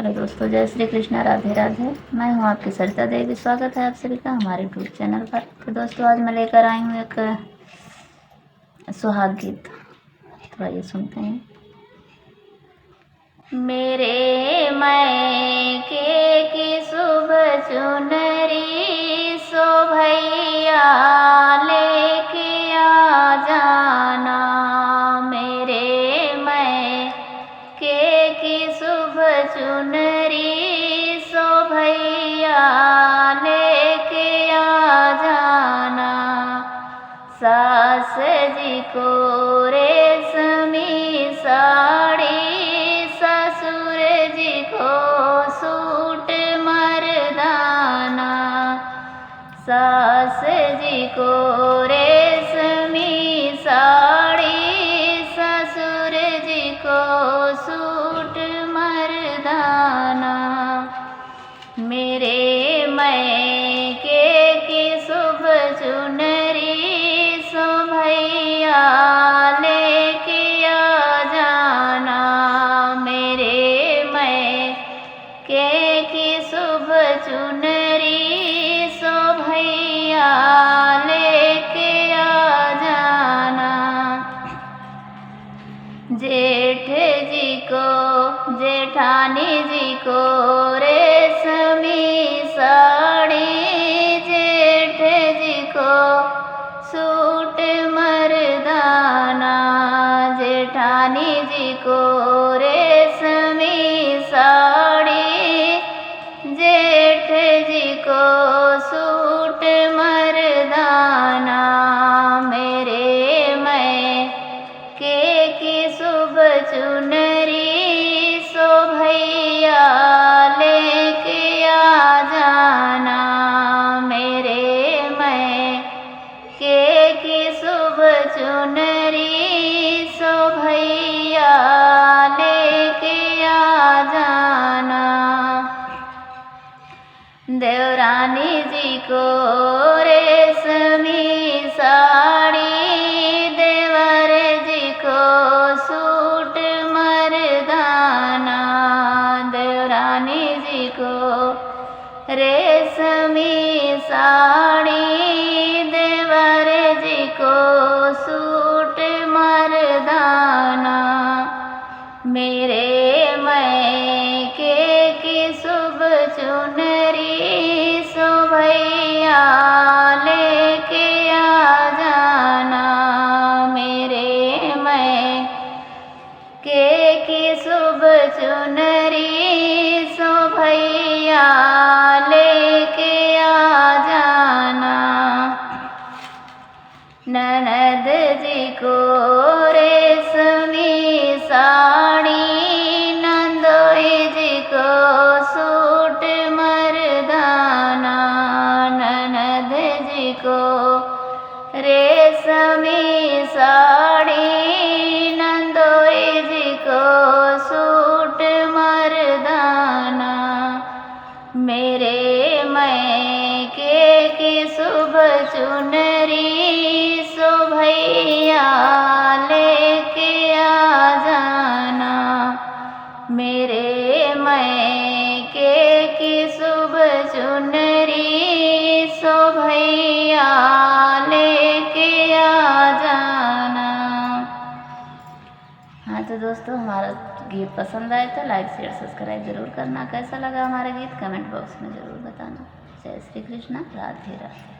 Hello दोस्तों, जय श्री कृष्णा, राधे राधे। मैं हूं आपकी सरिता देवी। स्वागत है आप सभी का हमारे यूट्यूब चैनल पर। तो दोस्तों, आज मैं लेकर आई हूं एक सुहाग गीत। तो आइए सुनते हैं। मेरे मैके की सुबह चुनरी सो भैया लेके आ जाना। मेरे मैके की सुबह चुनरी सो भैया लेके आ जाना। सास जी को रेशमी साड़ी, ससुर जी को सूट मर्दाना। सास जी को रेशमी साड़ी, ससुर जी को सूट मर्दाना। मेरे मैके की सुबह चुनरी सो भैया लेके आ जाना। मेरे मैके की सुबह चुनरी सो भैया लेके आ जाना। जेठ जी को जेठानी जी को रेशमी साड़ी, जेठ जी को सूट मर्दाना। जेठानी जी को रेशमी साड़ी, जेठ जी को सूट मर्दाना। मेरे मैके की सुबह चुनरी सो भैया लेके आ जाना। मेरे मैके की सुबह चुनरी सो भैया लेके आ जाना। देवरानी जी को रेशमी साड़ी, देवर जी को सूट मर्दाना। देवरानी जी को रेशमी साड़ी, देवर जी को सूट मर्दाना। मेरे मैके की सुबह चुनरी सो भैया लेके आ जाना। मेरे मैके की सुबह चुनरी सो भैया लेके आ जाना। ननद जी को रेशमी साड़ी, नंदोई जी को सूट मर्दाना। ननद जी को रेशमी साड़ी, नंदोई जी को सूट मर्दाना। मेरे मैके की सुबह चुनरी सो भैया लेके आ जाना। मेरे मैके की सुबह चुनरी सो भैया लेके आ जाना। हाँ तो दोस्तों, हमारा गीत पसंद आए तो लाइक शेयर सब्सक्राइब जरूर करना। कैसा लगा हमारा गीत कमेंट बॉक्स में ज़रूर बताना। जय श्री कृष्णा, राधे राधे।